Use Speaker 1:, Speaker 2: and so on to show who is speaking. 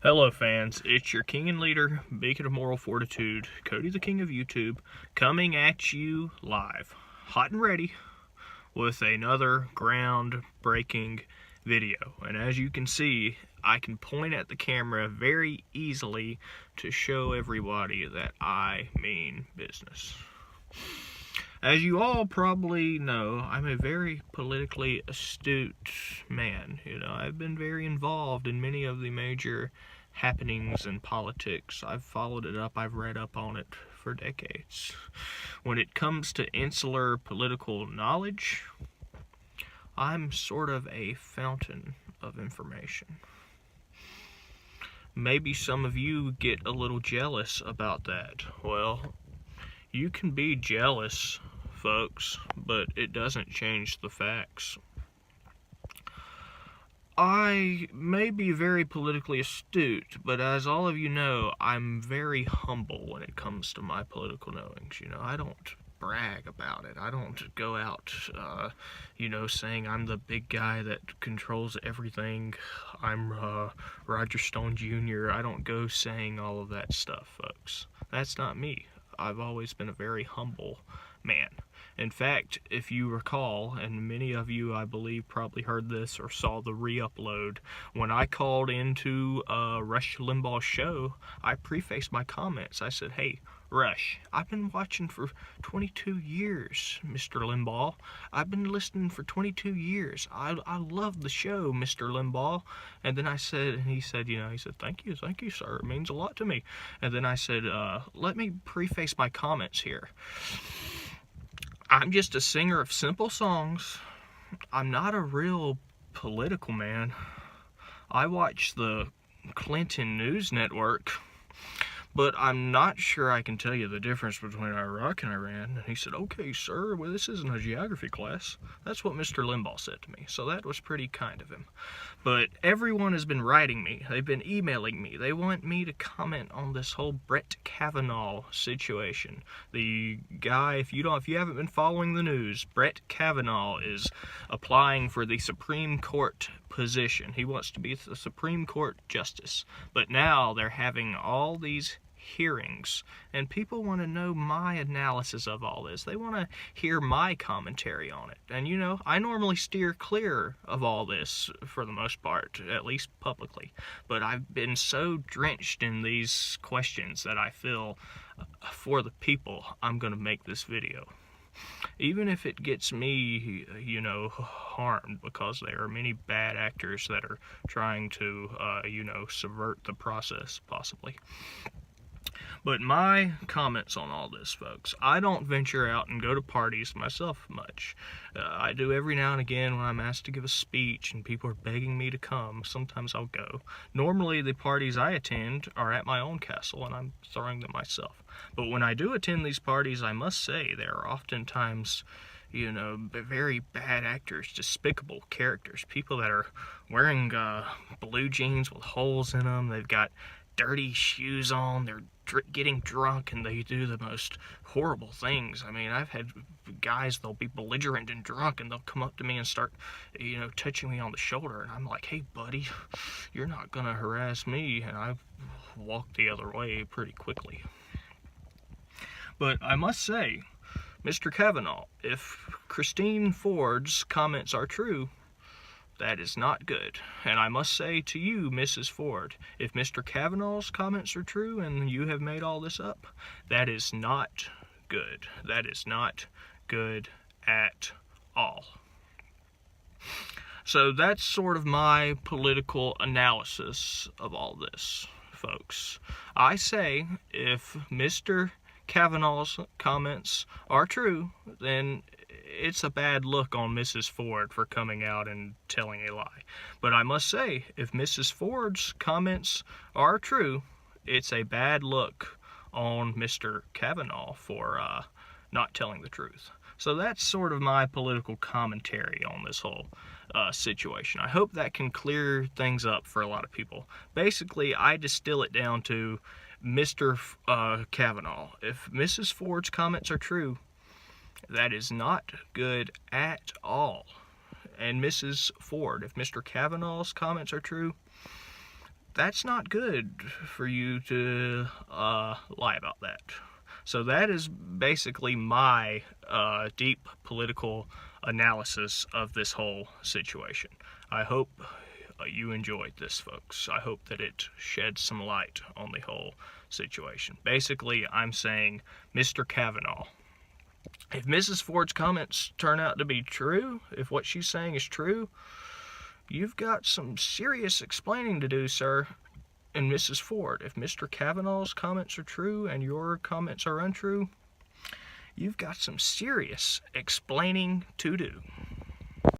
Speaker 1: Hello fans, it's your king and leader, beacon of moral fortitude, Cody the King of YouTube, coming at you live, hot and ready, with another groundbreaking video. And as you can see, I can point at the camera very easily to show everybody that I mean business. As you all probably know, I'm a very politically astute man. I've been very involved in many of the major happenings in politics. I've followed it up, I've read up on it for decades. When it comes to insular political knowledge, I'm sort of a fountain of information. Maybe some of you get a little jealous about that. Well, you can be jealous, folks, but it doesn't change the facts. I may be very politically astute, but as all of you know, I'm very humble when it comes to my political knowings. I don't brag about it. I don't go out, saying I'm the big guy that controls everything. I'm Roger Stone Jr. I don't go saying all of that stuff, folks. That's not me. I've always been a very humble man. In fact, if you recall, and many of you, I believe, probably heard this or saw the re-upload, when I called into Rush Limbaugh's show, I prefaced my comments. I said, "Hey, Rush, I've been watching for 22 years, Mr. Limbaugh. I've been listening for 22 years. I love the show, Mr. Limbaugh." And then he said, "Thank you, sir. It means a lot to me." And then I said, let me preface my comments here. I'm just a singer of simple songs. I'm not a real political man. I watch the Clinton News Network, but I'm not sure I can tell you the difference between Iraq and Iran. And he said, "Okay, sir, well, this isn't a geography class." That's what Mr. Limbaugh said to me, so that was pretty kind of him. But everyone has been writing me. They've been emailing me. They want me to comment on this whole Brett Kavanaugh situation. The guy, if you haven't been following the news, Brett Kavanaugh is applying for the Supreme Court position. He wants to be the Supreme Court justice. But now they're having all these hearings, and people want to know my analysis of all this. They want to hear my commentary on it. And I normally steer clear of all this for the most part, at least publicly. But I've been so drenched in these questions that I feel for the people, I'm going to make this video. Even if it gets me, harmed, because there are many bad actors that are trying to, subvert the process, possibly. But my comments on all this, folks, I don't venture out and go to parties myself much. I do every now and again when I'm asked to give a speech and people are begging me to come. Sometimes I'll go. Normally, the parties I attend are at my own castle, and I'm throwing them myself. But when I do attend these parties, I must say there are oftentimes very bad actors, despicable characters, people that are wearing blue jeans with holes in them. They've got dirty shoes on. They're getting drunk, and they do the most horrible things. I mean, I've had guys, they'll be belligerent and drunk, and they'll come up to me and start, touching me on the shoulder, and I'm like, "Hey, buddy, you're not gonna harass me," and I walk the other way pretty quickly. But I must say, Mr. Kavanaugh, if Christine Ford's comments are true, that is not good. And I must say to you, Mrs. Ford, if Mr. Kavanaugh's comments are true and you have made all this up, that is not good. That is not good at all. So that's sort of my political analysis of all this, folks. I say if Mr. Kavanaugh's comments are true, then it's a bad look on Mrs. Ford for coming out and telling a lie. But I must say, if Mrs. Ford's comments are true, it's a bad look on Mr. Kavanaugh for not telling the truth. So that's sort of my political commentary on this whole situation. I hope that can clear things up for a lot of people. Basically, I distill it down to Mr. Kavanaugh. If Mrs. Ford's comments are true, that is not good at all. And Mrs. Ford, if Mr. Kavanaugh's comments are true, that's not good for you to lie about that. So that is basically my deep political analysis of this whole situation. I hope you enjoyed this, folks. I hope that it sheds some light on the whole situation. Basically, I'm saying, Mr. Kavanaugh, if Mrs. Ford's comments turn out to be true, if what she's saying is true, you've got some serious explaining to do, sir. And Mrs. Ford, if Mr. Kavanaugh's comments are true and your comments are untrue, you've got some serious explaining to do.